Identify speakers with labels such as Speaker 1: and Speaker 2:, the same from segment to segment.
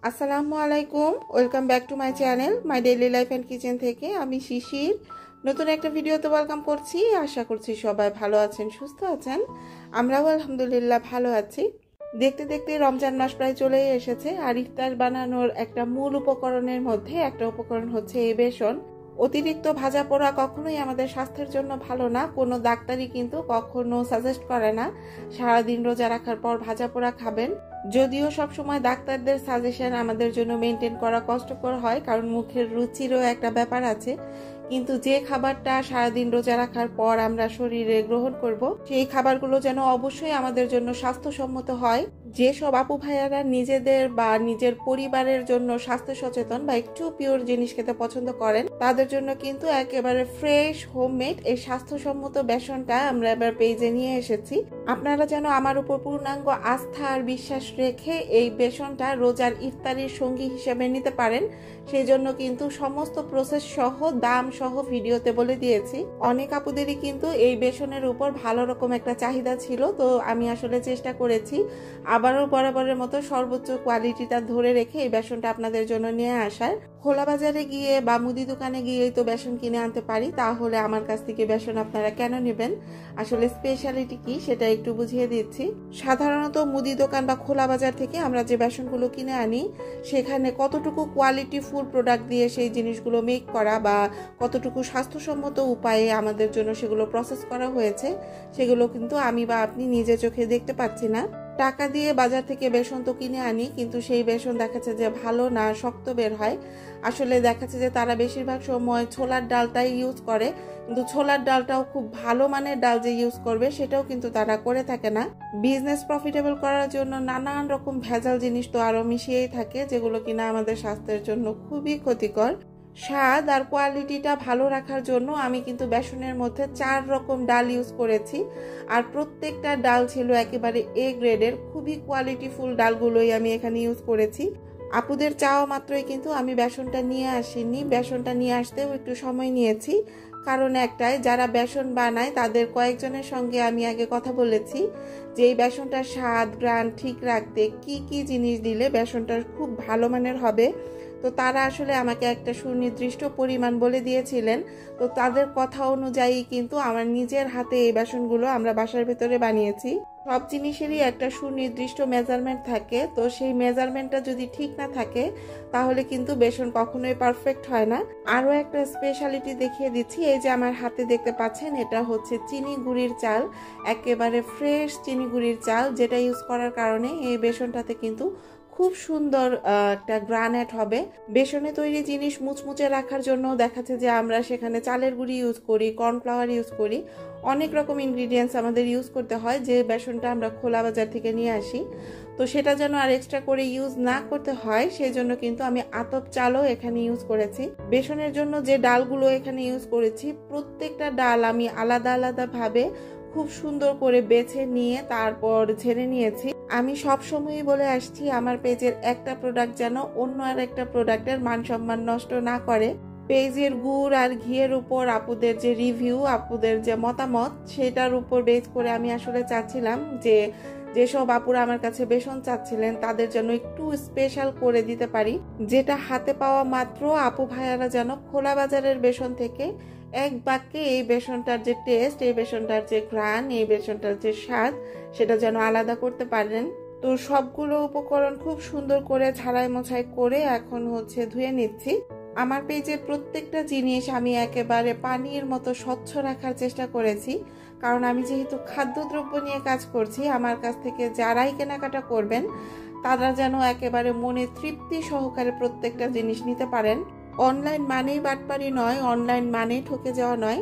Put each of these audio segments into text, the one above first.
Speaker 1: আসসালামু আলাইকুম, welcome back to my channel my daily life and kitchen থেকে আমি শিশির নতুন একটা ভিডিওতে ওয়েলকাম করছি। আশা করছি সবাই ভালো আছেন, সুস্থ আছেন। আমরাও আলহামদুলিল্লাহ ভালো আছি। দেখতে দেখতে রমজান মাস প্রায় চলেই এসেছে, আর ইফতার বানানোর একটা মূল উপকরণের মধ্যে একটা উপকরণ হচ্ছে এই বেসন। অতিরিক্ত ভাজা পোড়া কখনোই আমাদের স্বাস্থ্যের জন্য ভালো না। কোনো ডাক্তারই কিন্তু কখনো সাজেস্ট করে না সারাদিন রোজা রাখার পর ভাজা পোড়া খাবেন। যদিও সবসময় ডাক্তারদের সাজেশন আমাদের জন্য মেনটেন করা কষ্টকর হয়, কারণ মুখের রুচিরও একটা ব্যাপার আছে। কিন্তু যে খাবারটা সারাদিন রোজা রাখার পর আমরা শরীরে গ্রহণ করব, সেই খাবারগুলো যেন অবশ্যই আমাদের জন্য স্বাস্থ্যসম্মত হয়। যেসব আপু ভাইয়ারা নিজেদের বা নিজের পরিবারের জন্য স্বাস্থ্য সচেতন বা একটু পিওর জিনিস খেতে পছন্দ করেন, তাদের জন্য কিন্তু একেবারে ফ্রেশ হোমমেড এই স্বাস্থ্যসম্মত বেসনটা আমরা এবার পেজে নিয়ে এসেছি। আপনারা যেন আমার উপর পূর্ণাঙ্গ আস্থা আর বিশ্বাস রেখে এই বেসনটা রোজার ইফতারির সঙ্গী হিসেবে নিতে পারেন, সেই জন্য কিন্তু সমস্ত প্রসেস সহ দাম সহ ভিডিওতে বলে দিয়েছি। অনেক আপুদেরই কিন্তু এই বেসনের উপর ভালো রকম একটা চাহিদা ছিল, তো আমি আসলে চেষ্টা করেছি আবারও বরাবরের মতো সর্বোচ্চ কোয়ালিটিটা ধরে রেখে এই বেসনটা আপনাদের জন্য নিয়ে আসার। খোলা বাজারে গিয়ে বা মুদি দোকানে গিয়েই তো বেসন কিনে আনতে পারি, তাহলে আমার কাছ থেকে বেসন আপনারা কেন নেবেন? আসলে স্পেশালিটি কি সেটা একটু বুঝিয়ে দিচ্ছি। সাধারণত মুদি দোকান বা খোলা বাজার থেকে আমরা যে বেসনগুলো কিনে আনি, সেখানে কতটুকু কোয়ালিটি ফুল প্রোডাক্ট দিয়ে সেই জিনিসগুলো মেক করা বা কতটুকু স্বাস্থ্যসম্মত উপায়ে আমাদের জন্য সেগুলো প্রসেস করা হয়েছে, সেগুলো কিন্তু আমি বা আপনি নিজে চোখে দেখতে পাচ্ছি না। টাকা দিয়ে বাজার থেকে বেসন তো কিনে আনি, কিন্তু সেই বেসন দেখাচ্ছে যে ভালো না, শক্ত বের হয়। আসলে দেখাচ্ছে যে তারা বেশিরভাগ সময় ছোলার ডালটাই ইউজ করে, কিন্তু ছোলার ডালটাও খুব ভালো মানের ডাল যে ইউজ করবে সেটাও কিন্তু তারা করে থাকে না। বিজনেস প্রফিটেবল করার জন্য নানান রকম ভেজাল জিনিস তো আরো মিশিয়েই থাকে, যেগুলো কিনা আমাদের স্বাস্থ্যের জন্য খুবই ক্ষতিকর। স্বাদ আর কোয়ালিটিটা ভালো রাখার জন্য আমি কিন্তু বেসনের মধ্যে 4 রকম ডাল ইউজ করেছি, আর প্রত্যেকটা ডাল ছিল একেবারে এ গ্রেডের। খুবই কোয়ালিটিফুল ডালগুলোই আমি এখানে ইউজ করেছি। আপুদের চাওয়া মাত্রই কিন্তু আমি বেসনটা নিয়ে আসিনি, বেসনটা নিয়ে আসতেও একটু সময় নিয়েছি। কারণ একটাই, যারা বেসন বানায় তাদের কয়েকজনের সঙ্গে আমি আগে কথা বলেছি যে এই বেসনটার স্বাদ গ্রান ঠিক রাখতে কি কি জিনিস দিলে বেসনটা খুব ভালো মানের হবে। তো তারা আসলে আমাকে একটা সুনির্দিষ্ট পরিমাণ বলে দিয়েছিলেন। তো তাদের কথা অনুযায়ী কিন্তু আমার নিজের হাতে এই বেসনগুলো আমরা বাসার ভেতরে বানিয়েছি। সব জিনিসেরই একটা সুনির্দিষ্ট মেজারমেন্ট থাকে, তো সেই মেজারমেন্টটা যদি ঠিক না থাকে তাহলে কিন্তু বেসন কখনোই পারফেক্ট হয় না। আরও একটা স্পেশালিটি দেখিয়ে দিচ্ছি, এই যে আমার হাতে দেখতে পাচ্ছেন, এটা হচ্ছে চিনি গুঁড়ির চাল, একেবারে ফ্রেশ চিনি গুঁড়ির চাল, যেটা ইউজ করার কারণে এই বেসনটাতে কিন্তু খুব সুন্দর একটা গ্রানেট হবে। বেসনে তৈরি জিনিস মুচমুচে রাখার জন্য দেখাচ্ছে যে আমরা সেখানে চালের গুঁড়ি ইউজ করি, কর্নফ্লাওয়ার ইউজ করি, অনেক রকম ইনগ্রিডিয়েন্টস আমাদের ইউজ করতে হয় যে বেসনটা আমরা খোলা বাজার থেকে নিয়ে আসি। তো সেটা যেন আর এক্সট্রা করে ইউজ না করতে হয়, সেই জন্য কিন্তু আমি আতপ চালও এখানে ইউজ করেছি। বেসনের জন্য যে ডালগুলো এখানে ইউজ করেছি, প্রত্যেকটা ডাল আমি আলাদা আলাদা ভাবে খুব সুন্দর করে বেছে নিয়ে তারপর ঝেড়ে নিয়েছি। আমি সব সময়ই বলে আসছি আমার পেজের একটা প্রোডাক্ট যেন অন্য আর একটা প্রোডাক্টের মান সম্মান নষ্ট না করে। পেজের গুড় আর ঘিয়ের উপর আপুদের যে রিভিউ, আপুদের যে মতামত, সেটার উপর বেস করে আমি আসলে চাচ্ছিলাম যে যেসব আপুরা আমার কাছে বেসন চাচ্ছিলেন তাদের জন্য একটু স্পেশাল করে দিতে পারি, যেটা হাতে পাওয়া মাত্র আপু ভাইয়ারা যেন খোলা বাজারের বেসন থেকে এক বাক্যে এই বেসনটার যে টেস্ট, এই বেসনটার যে ঘ্রাণ, এই বেসনটার যে স্বাদ, সেটা যেন আলাদা করতে পারেন। তো সবগুলো উপকরণ খুব সুন্দর করে ছাড়াই মোছাই করে এখন হচ্ছে ধুয়ে নিচ্ছি। আমার পেজের প্রত্যেকটা জিনিস আমি একেবারে পানির মতো স্বচ্ছ রাখার চেষ্টা করেছি, কারণ আমি যেহেতু খাদ্যদ্রব্য নিয়ে কাজ করছি, আমার কাছ থেকে যারাই কেনাকাটা করবেন তারা যেন একেবারে মনে তৃপ্তি সহকারে প্রত্যেকটা জিনিস নিতে পারেন। অনলাইন মানেই বাটপারি নয়, অনলাইন মানেই ঠকে যাওয়া নয়,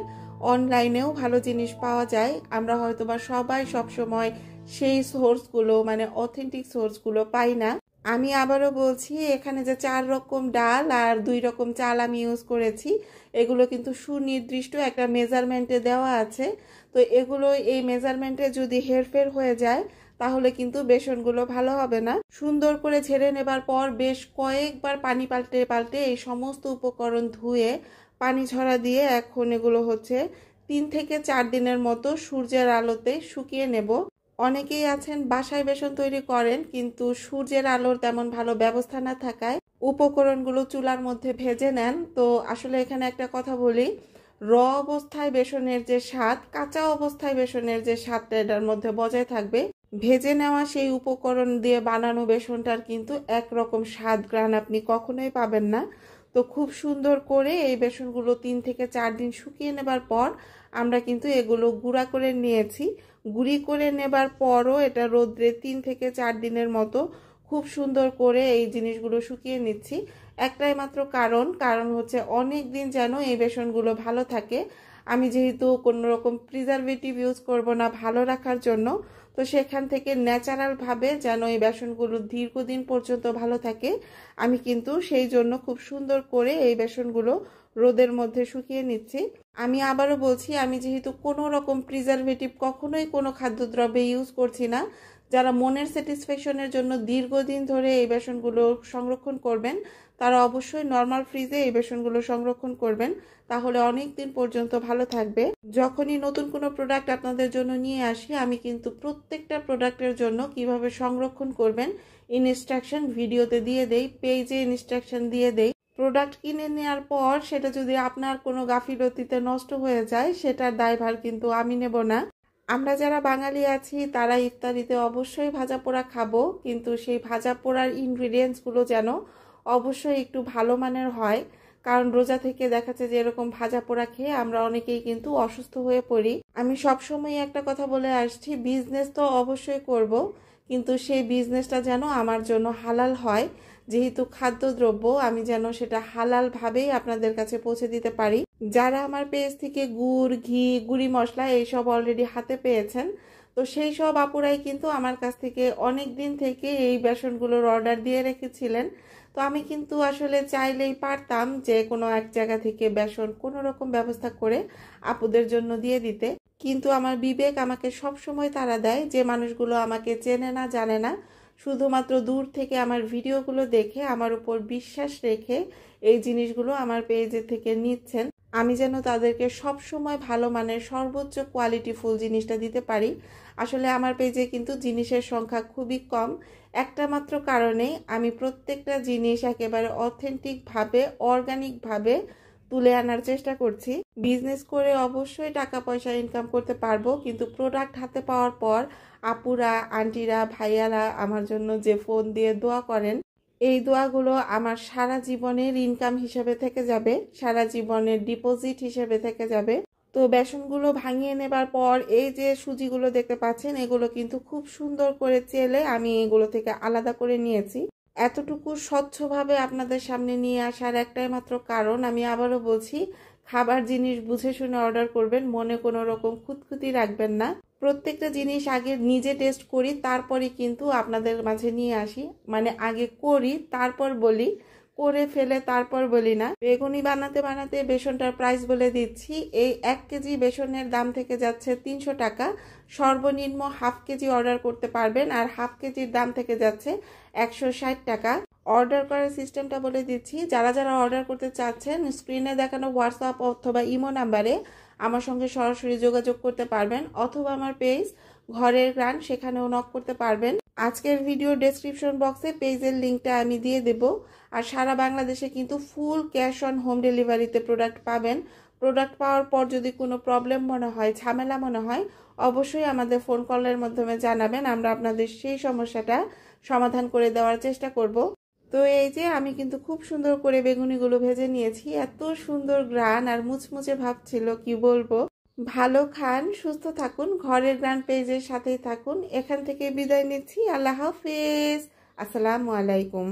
Speaker 1: অনলাইনেও ভালো জিনিস পাওয়া যায়। আমরা হয়তোবা সবাই সবসময় সেই সোর্সগুলো মানে অথেন্টিক সোর্সগুলো পাই না। আমি আবারও বলছি, এখানে যে 4 রকম ডাল আর 2 রকম চাল আমি ইউজ করেছি, এগুলো কিন্তু সুনির্দিষ্ট একটা মেজারমেন্টে দেওয়া আছে। তো এগুলো এই মেজারমেন্টে যদি হেরফের হয়ে যায় তাহলে কিন্তু বেসনগুলো ভালো হবে না। সুন্দর করে ঝেড়ে নেবার পর বেশ কয়েকবার পানি পাল্টে পাল্টে এই সমস্ত উপকরণ ধুয়ে পানি ঝরা দিয়ে এখন এগুলো হচ্ছে 3 থেকে 4 দিনের মতো সূর্যের আলোতে শুকিয়ে নেব। অনেকেই আছেন বাসায় বেসন তৈরি করেন, কিন্তু সূর্যের আলোর তেমন ভালো ব্যবস্থা না থাকায় উপকরণগুলো চুলার মধ্যে ভেজে নেন। তো আসলে এখানে একটা কথা বলি, র অবস্থায় বেসনের যে স্বাদ, কাঁচা অবস্থায় বেসনের যে স্বাদটা এটার মধ্যে বজায় থাকবে। ভেজে নেওয়া সেই উপকরণ দিয়ে বানানো বেসনটার কিন্তু একরকম স্বাদ গ্রান আপনি কখনোই পাবেন না। তো খুব সুন্দর করে এই বেসনগুলো 3 থেকে 4 দিন শুকিয়ে নেবার পর আমরা কিন্তু এগুলো গুঁড়া করে নিয়েছি। গুঁড়ি করে নেবার পরও এটা রোদ্রে 3 থেকে 4 দিনের মতো খুব সুন্দর করে এই জিনিসগুলো শুকিয়ে নিচ্ছি। একটাই মাত্র কারণ হচ্ছে অনেক দিন যেন এই বেসনগুলো ভালো থাকে। আমি যেহেতু কোনো রকম প্রিজারভেটিভ ইউজ করব না ভালো রাখার জন্য, তো সেখান থেকে ন্যাচারালভাবে যেন এই বেসনগুলো দীর্ঘদিন পর্যন্ত ভালো থাকে, আমি কিন্তু সেই জন্য খুব সুন্দর করে এই বেসনগুলো রোদের মধ্যে শুকিয়ে নিচ্ছি। আমি আবারও বলছি, আমি যেহেতু কোনো রকম প্রিজারভেটিভ কখনোই কোনো খাদ্যদ্রব্যে ইউজ করছি না, যারা মনের স্যাটিসফ্যাকশনের জন্য দীর্ঘদিন ধরে এই বেসনগুলো সংরক্ষণ করবেন তারা অবশ্যই নর্মাল ফ্রিজে এই বেসনগুলো সংরক্ষণ করবেন, তাহলে অনেক দিন পর্যন্ত ভালো থাকবে। যখনই নতুন কোনো প্রোডাক্ট আপনাদের জন্য নিয়ে আসি, আমি কিন্তু প্রত্যেকটা প্রোডাক্টের জন্য কিভাবে সংরক্ষণ করবেন ইনস্ট্রাকশন ভিডিওতে দিয়ে দেই, পেজে ইনস্ট্রাকশন দিয়ে দেই। প্রোডাক্ট কিনে নেওয়ার পর সেটা যদি আপনার কোনো গাফিলতিতে নষ্ট হয়ে যায়, সেটার দায়ভার কিন্তু আমি নেব না। আমরা যারা বাঙালি আছি তারা ইফতারিতে অবশ্যই ভাজা পোড়া খাবো, কিন্তু সেই ভাজা পোড়ার ইনগ্রিডিয়েন্টসগুলো যেন অবশ্যই একটু ভালো মানের হয়। কারণ রোজা থেকে দেখাচ্ছে যে এরকম ভাজা পোড়া খেয়ে আমরা অনেকেই কিন্তু অসুস্থ হয়ে পড়ি। আমি সবসময় একটা কথা বলে আসছি, বিজনেস তো অবশ্যই করব, কিন্তু সেই বিজনেসটা যেন আমার জন্য হালাল হয়। যেহেতু খাদ্যদ্রব্য, আমি যেন সেটা হালালভাবেই আপনাদের কাছে পৌঁছে দিতে পারি। যারা আমার পেজ থেকে গুড়, ঘি, গুঁড়ি মশলা এইসব অলরেডি হাতে পেয়েছেন, তো সেই সব আপুরাই কিন্তু আমার কাছ থেকে অনেক দিন থেকে এই বেসনগুলোর অর্ডার দিয়ে রেখেছিলেন। তো আমি কিন্তু আসলে চাইলেই পারতাম যে কোনো এক জায়গা থেকে বেসন কোনো রকম ব্যবস্থা করে আপুদের জন্য দিয়ে দিতে, কিন্তু আমার বিবেক আমাকে সব সময় তাড়া দেয় যে মানুষগুলো আমাকে চেনে না, জানে না, শুধুমাত্র দূর থেকে আমার ভিডিওগুলো দেখে আমার উপর বিশ্বাস রেখে এই জিনিসগুলো আমার পেজে থেকে নিচ্ছেন। আমি যেন তাদেরকে সব সময় ভালো মানের সর্বোচ্চ কোয়ালিটিফুল জিনিসটা দিতে পারি। আসলে আমার পেজে কিন্তু জিনিসের সংখ্যা খুবই কম, একটা মাত্র কারণে আমি প্রত্যেকটা জিনিস একেবারে অথেন্টিকভাবে, অর্গানিকভাবে তুলে আনার চেষ্টা করছি। বিজনেস করে অবশ্যই টাকা পয়সা ইনকাম করতে পারবো, কিন্তু প্রোডাক্ট হাতে পাওয়ার পর আপুরা, আন্টিরা, ভাইয়ারা আমার জন্য যে ফোন দিয়ে দোয়া করেন, এই দোয়াগুলো আমার সারা জীবনের ইনকাম হিসেবে থেকে যাবে, সারা জীবনের ডিপোজিট হিসেবে থেকে যাবে। তো বেসনগুলো ভাঙিয়ে নেবার পর এই যে সুজিগুলো দেখতে পাচ্ছেন, এগুলো কিন্তু খুব সুন্দর করে চেলে আমি এগুলো থেকে আলাদা করে নিয়েছি। এতটুকু স্বচ্ছভাবে আপনাদের সামনে নিয়ে আসার একটাই মাত্র কারণ, আমি আবারও বলছি, খাবার জিনিস বুঝে শুনে অর্ডার করবেন, মনে কোনো রকম খুঁতখুঁতি রাখবেন না। প্রত্যেকটা জিনিস আগে নিজে টেস্ট করি, তারপরে কিন্তু আপনাদের মাঝে নিয়ে আসি। মানে আগে করি তারপর বলি, করে ফেলে তারপর বলি না। বেগুনি বানাতে বানাতে বেসনটার প্রাইস বলে দিচ্ছি। এই 1 কেজি বেসনের দাম থেকে যাচ্ছে 300 টাকা। সর্বনিম্ন হাফ কেজি অর্ডার করতে পারবেন, আর হাফ কেজির দাম থেকে যাচ্ছে 160 টাকা। অর্ডার করার সিস্টেমটা বলে দিচ্ছি, যারা যারা অর্ডার করতে চাচ্ছেন স্ক্রিনে দেখানো হোয়াটসঅ্যাপ অথবা ইমো নাম্বারে আমার সঙ্গে সরাসরি যোগাযোগ করতে পারবেন, অথবা আমার পেজ ঘরের গ্রান, সেখানেও নক করতে পারবেন। আজকের ভিডিও ডেসক্রিপশন বক্সে পেজের লিঙ্কটা আমি দিয়ে দেব। আর সারা বাংলাদেশে কিন্তু ফুল ক্যাশ অন হোম ডেলিভারিতে প্রোডাক্ট পাবেন। প্রোডাক্ট পাওয়ার পর যদি কোনো প্রবলেম মনে হয়, ঝামেলা মনে হয়, অবশ্যই আমাদের ফোন কলের মাধ্যমে জানাবেন, আমরা আপনাদের সেই সমস্যাটা সমাধান করে দেওয়ার চেষ্টা করব। তো এই যে আমি কিন্তু খুব সুন্দর করে বেগুনিগুলো ভেজে নিয়েছি, এত সুন্দর গ্রান আর মুচমুচে ভাব ছিল, কি বলবো। ভালো খান, সুস্থ থাকুন, ঘরের গ্রান পেজের সাথেই থাকুন। এখান থেকে বিদায় নিচ্ছি, আল্লাহ হাফেজ, আসসালামু আলাইকুম।